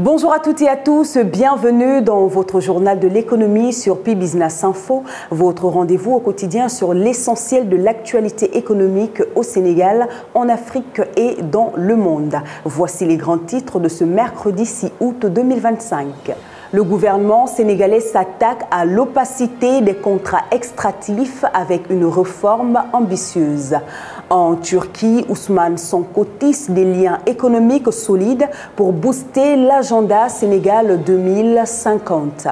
Bonjour à toutes et à tous, bienvenue dans votre journal de l'économie sur Pi-Business Info, votre rendez-vous au quotidien sur l'essentiel de l'actualité économique au Sénégal, en Afrique et dans le monde. Voici les grands titres de ce mercredi 6 août 2025. Le gouvernement sénégalais s'attaque à l'opacité des contrats extractifs avec une réforme ambitieuse. En Turquie, Ousmane Sonko tisse des liens économiques solides pour booster l'agenda Sénégal 2050.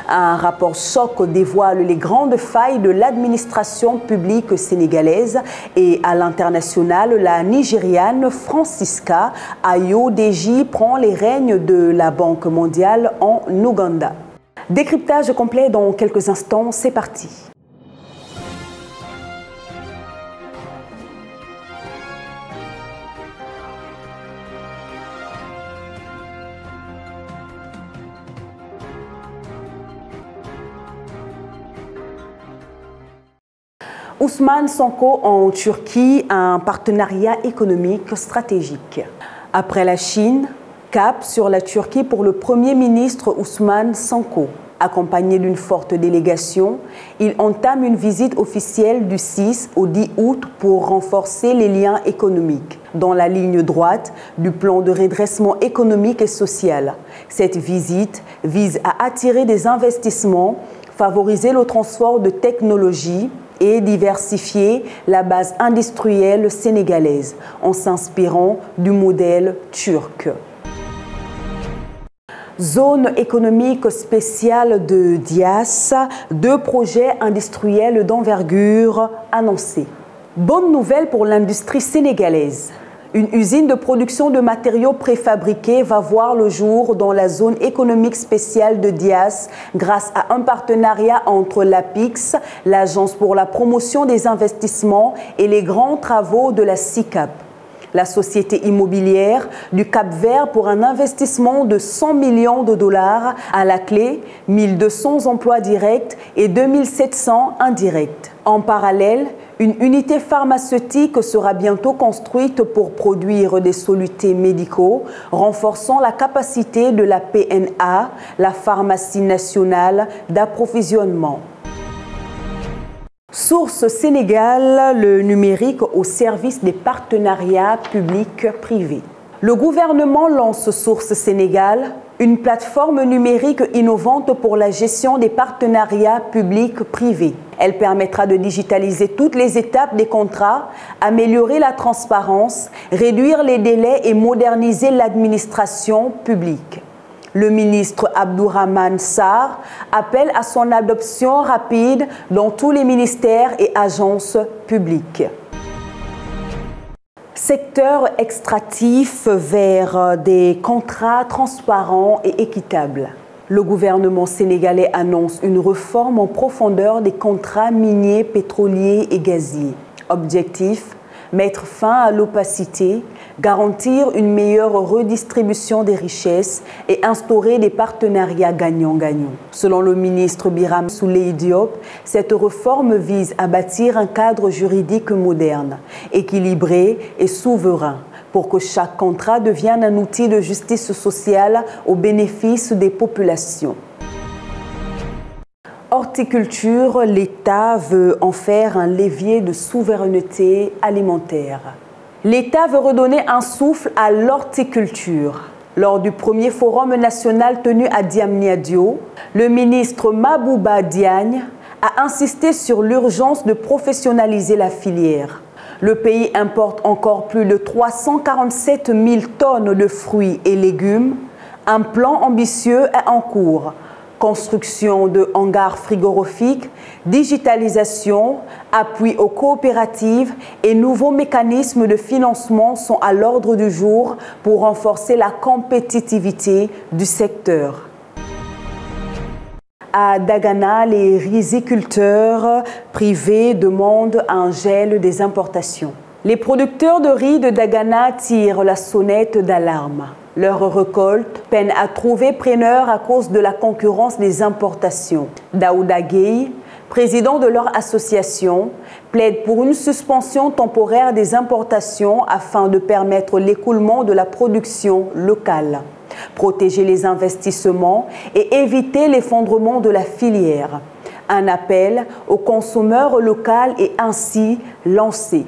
Un rapport choc dévoile les grandes failles de l'administration publique sénégalaise et à l'international, la Nigériane Francisca Ayodeji prend les rênes de la Banque mondiale en Ouganda. Décryptage complet dans quelques instants, c'est parti. Ousmane Sonko en Turquie, un partenariat économique stratégique. Après la Chine, cap sur la Turquie pour le Premier ministre Ousmane Sonko. Accompagné d'une forte délégation, il entame une visite officielle du 6 au 10 août pour renforcer les liens économiques, dans la ligne droite du plan de redressement économique et social. Cette visite vise à attirer des investissements, favoriser le transport de technologies, et diversifier la base industrielle sénégalaise en s'inspirant du modèle turc. Zone économique spéciale de Dias, 2 projets industriels d'envergure annoncés. Bonne nouvelle pour l'industrie sénégalaise. Une usine de production de matériaux préfabriqués va voir le jour dans la zone économique spéciale de Dias grâce à un partenariat entre l'APIX, l'Agence pour la promotion des investissements et les grands travaux de la SICAP. La société immobilière du Cap-Vert pour un investissement de 100 millions de dollars à la clé, 1200 emplois directs et 2700 indirects. En parallèle, une unité pharmaceutique sera bientôt construite pour produire des solutés médicaux, renforçant la capacité de la PNA, la pharmacie nationale d'approvisionnement. Source Sénégal, le numérique au service des partenariats publics-privés. Le gouvernement lance Source Sénégal, une plateforme numérique innovante pour la gestion des partenariats publics-privés. Elle permettra de digitaliser toutes les étapes des contrats, améliorer la transparence, réduire les délais et moderniser l'administration publique. Le ministre Abdourahmane Sarr appelle à son adoption rapide dans tous les ministères et agences publiques. Secteur extractif vers des contrats transparents et équitables. Le gouvernement sénégalais annonce une réforme en profondeur des contrats miniers, pétroliers et gaziers. Objectif: mettre fin à l'opacité, garantir une meilleure redistribution des richesses et instaurer des partenariats gagnant-gagnant. Selon le ministre Birame Souleye Diop, cette réforme vise à bâtir un cadre juridique moderne, équilibré et souverain pour que chaque contrat devienne un outil de justice sociale au bénéfice des populations. Horticulture, l'État veut en faire un levier de souveraineté alimentaire. L'État veut redonner un souffle à l'horticulture. Lors du premier forum national tenu à Diamniadio, le ministre Mabouba Diagne a insisté sur l'urgence de professionnaliser la filière. Le pays importe encore plus de 347 000 tonnes de fruits et légumes. Un plan ambitieux est en cours. Construction de hangars frigorifiques, digitalisation, appui aux coopératives et nouveaux mécanismes de financement sont à l'ordre du jour pour renforcer la compétitivité du secteur. À Dagana, les riziculteurs privés demandent un gel des importations. Les producteurs de riz de Dagana tirent la sonnette d'alarme. Leur récolte peine à trouver preneur à cause de la concurrence des importations. Daouda Gueye, président de leur association, plaide pour une suspension temporaire des importations afin de permettre l'écoulement de la production locale. protéger les investissements et éviter l'effondrement de la filière. Un appel aux consommateurs locaux est ainsi lancé.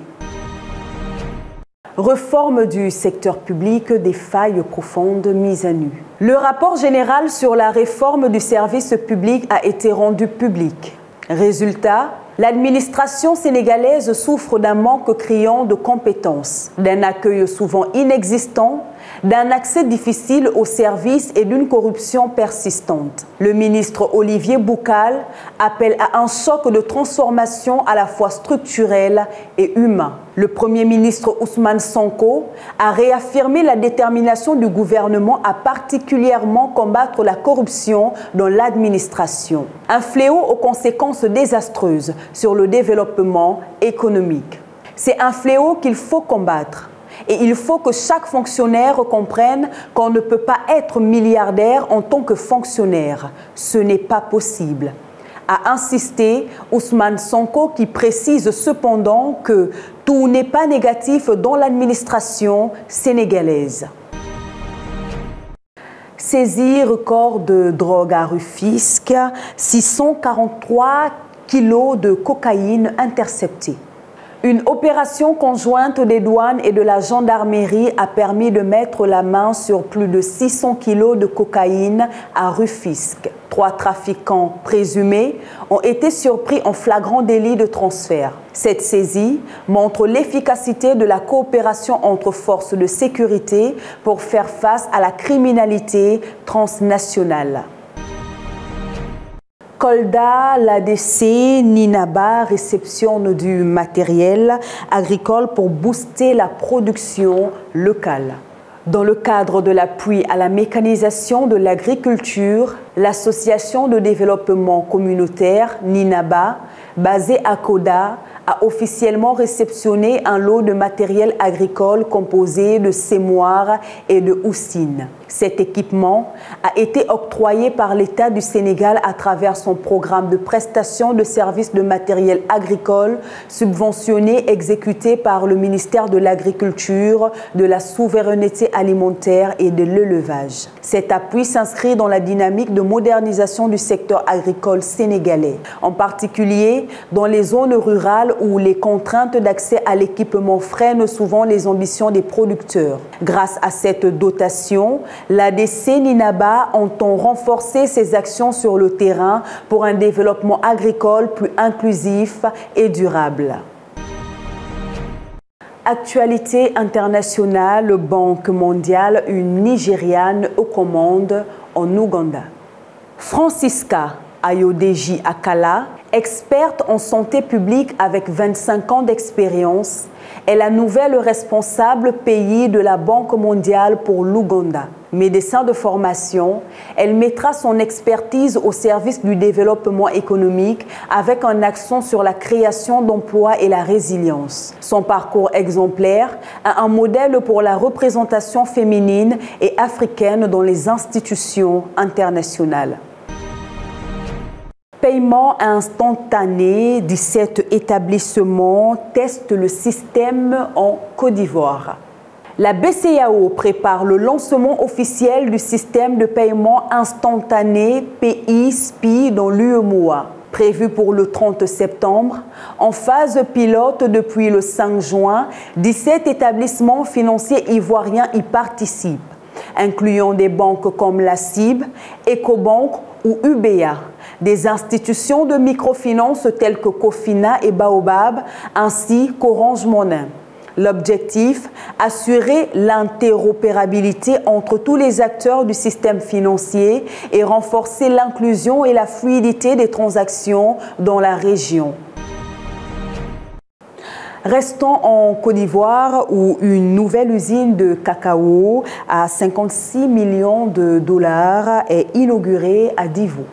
Réforme du secteur public, des failles profondes mises à nu. Le rapport général sur la réforme du service public a été rendu public. Résultat, l'administration sénégalaise souffre d'un manque criant de compétences, d'un accueil souvent inexistant, d'un accès difficile aux services et d'une corruption persistante. Le ministre Olivier Boucal appelle à un choc de transformation à la fois structurel et humain. Le Premier ministre Ousmane Sonko a réaffirmé la détermination du gouvernement à particulièrement combattre la corruption dans l'administration. Un fléau aux conséquences désastreuses sur le développement économique. C'est un fléau qu'il faut combattre. Et il faut que chaque fonctionnaire comprenne qu'on ne peut pas être milliardaire en tant que fonctionnaire. Ce n'est pas possible. A insisté Ousmane Sonko, qui précise cependant que tout n'est pas négatif dans l'administration sénégalaise. Saisie record de drogue à Rufisque, 643 kilos de cocaïne interceptés. Une opération conjointe des douanes et de la gendarmerie a permis de mettre la main sur plus de 600 kilos de cocaïne à Rufisque. 3 trafiquants présumés ont été surpris en flagrant délit de transfert. Cette saisie montre l'efficacité de la coopération entre forces de sécurité pour faire face à la criminalité transnationale. Kolda, l'ADC, Ninaba réceptionne du matériel agricole pour booster la production locale. Dans le cadre de l'appui à la mécanisation de l'agriculture, l'association de développement communautaire Ninaba, basée à Koda, a officiellement réceptionné un lot de matériel agricole composé de semoirs et de houssines. Cet équipement a été octroyé par l'État du Sénégal à travers son programme de prestation de services de matériel agricole subventionné exécuté par le ministère de l'Agriculture, de la Souveraineté alimentaire et de l'élevage. Cet appui s'inscrit dans la dynamique de modernisation du secteur agricole sénégalais, en particulier dans les zones rurales où les contraintes d'accès à l'équipement freinent souvent les ambitions des producteurs. Grâce à cette dotation, l'ADC Ninaba entend renforcer ses actions sur le terrain pour un développement agricole plus inclusif et durable. Actualité internationale, Banque mondiale, une Nigériane aux commandes en Ouganda. Francisca Ayodeji Akala, experte en santé publique avec 25 ans d'expérience, est la nouvelle responsable pays de la Banque mondiale pour l'Ouganda. Médecin de formation, elle mettra son expertise au service du développement économique avec un accent sur la création d'emplois et la résilience. Son parcours exemplaire est un modèle pour la représentation féminine et africaine dans les institutions internationales. Paiement instantané, 17 établissements testent le système en Côte d'Ivoire. La BCEAO prépare le lancement officiel du système de paiement instantané PISPI dans l'UEMOA, prévu pour le 30 septembre. En phase pilote depuis le 5 juin, 17 établissements financiers ivoiriens y participent, incluant des banques comme la CIB, Ecobank ou UBA, des institutions de microfinance telles que Cofina et Baobab, ainsi qu'Orange Money. L'objectif, assurer l'interopérabilité entre tous les acteurs du système financier et renforcer l'inclusion et la fluidité des transactions dans la région. Restons en Côte d'Ivoire où une nouvelle usine de cacao à 56 millions de dollars est inaugurée à Divo.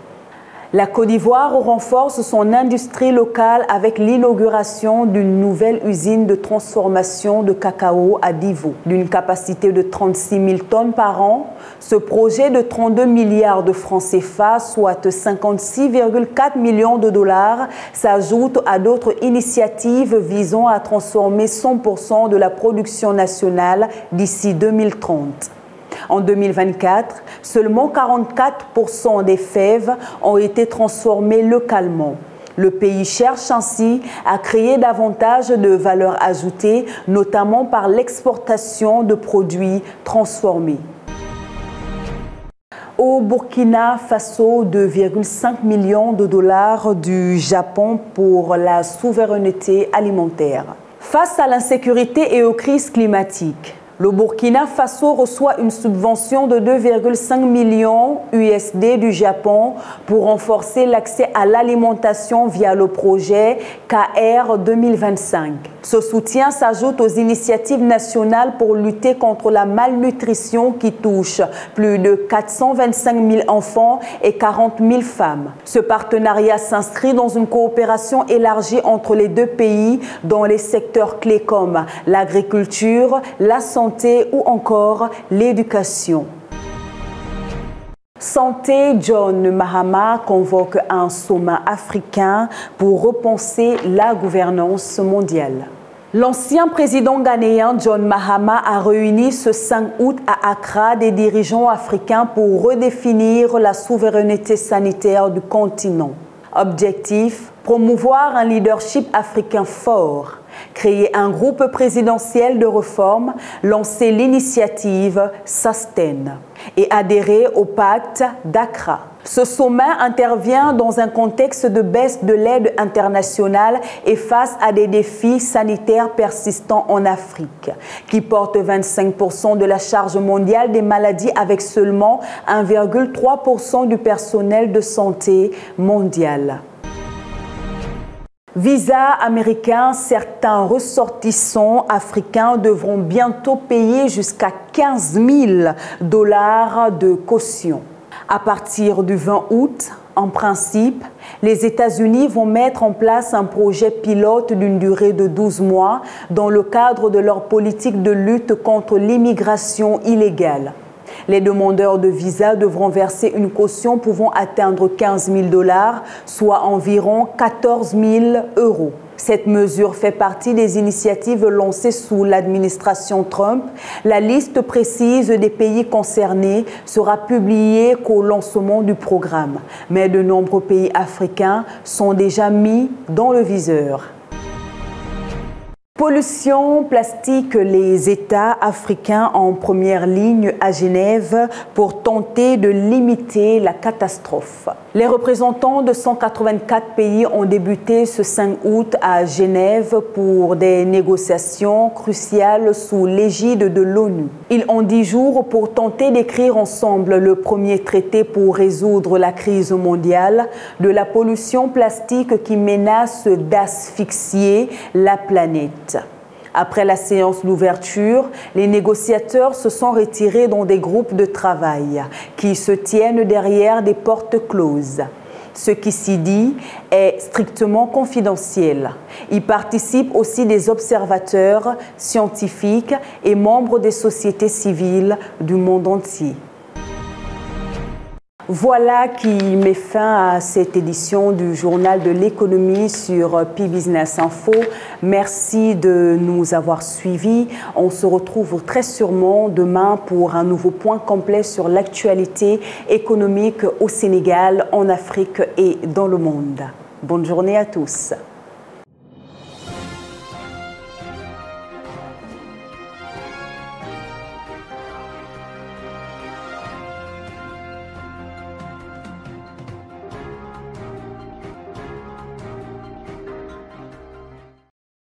La Côte d'Ivoire renforce son industrie locale avec l'inauguration d'une nouvelle usine de transformation de cacao à Divo. D'une capacité de 36 000 tonnes par an, ce projet de 32 milliards de francs CFA, soit 56,4 millions de dollars, s'ajoute à d'autres initiatives visant à transformer 100% de la production nationale d'ici 2030. En 2024, seulement 44% des fèves ont été transformées localement. Le pays cherche ainsi à créer davantage de valeur ajoutée, notamment par l'exportation de produits transformés. Au Burkina Faso, 2,5 millions de dollars du Japon pour la souveraineté alimentaire. Face à l'insécurité et aux crises climatiques, le Burkina Faso reçoit une subvention de 2,5 millions USD du Japon pour renforcer l'accès à l'alimentation via le projet KR 2025. Ce soutien s'ajoute aux initiatives nationales pour lutter contre la malnutrition qui touche plus de 425 000 enfants et 40 000 femmes. Ce partenariat s'inscrit dans une coopération élargie entre les deux pays dans les secteurs clés comme l'agriculture, la santé ou encore l'éducation. Santé, John Mahama convoque un sommet africain pour repenser la gouvernance mondiale. L'ancien président ghanéen John Mahama a réuni ce 5 août à Accra des dirigeants africains pour redéfinir la souveraineté sanitaire du continent. Objectif, promouvoir un leadership africain fort, créer un groupe présidentiel de réforme, lancer l'initiative SUSTAIN et adhérer au pacte d'Accra. Ce sommet intervient dans un contexte de baisse de l'aide internationale et face à des défis sanitaires persistants en Afrique, qui portent 25% de la charge mondiale des maladies avec seulement 1,3% du personnel de santé mondial. Visa américain, certains ressortissants africains devront bientôt payer jusqu'à 15 000 $ de caution. À partir du 20 août, en principe, les États-Unis vont mettre en place un projet pilote d'une durée de 12 mois dans le cadre de leur politique de lutte contre l'immigration illégale. Les demandeurs de visa devront verser une caution pouvant atteindre 15 000 $, soit environ 14 000 €. Cette mesure fait partie des initiatives lancées sous l'administration Trump. La liste précise des pays concernés sera publiée qu'au lancement du programme. Mais de nombreux pays africains sont déjà mis dans le viseur. Pollution plastique, les États africains en première ligne à Genève pour tenter de limiter la catastrophe. Les représentants de 184 pays ont débuté ce 5 août à Genève pour des négociations cruciales sous l'égide de l'ONU. Ils ont 10 jours pour tenter d'écrire ensemble le premier traité pour résoudre la crise mondiale de la pollution plastique qui menace d'asphyxier la planète. Après la séance d'ouverture, les négociateurs se sont retirés dans des groupes de travail qui se tiennent derrière des portes closes. Ce qui s'y dit est strictement confidentiel. Y participent aussi des observateurs scientifiques et membres des sociétés civiles du monde entier. Voilà qui met fin à cette édition du journal de l'économie sur P-Business Info. Merci de nous avoir suivis. On se retrouve très sûrement demain pour un nouveau point complet sur l'actualité économique au Sénégal, en Afrique et dans le monde. Bonne journée à tous.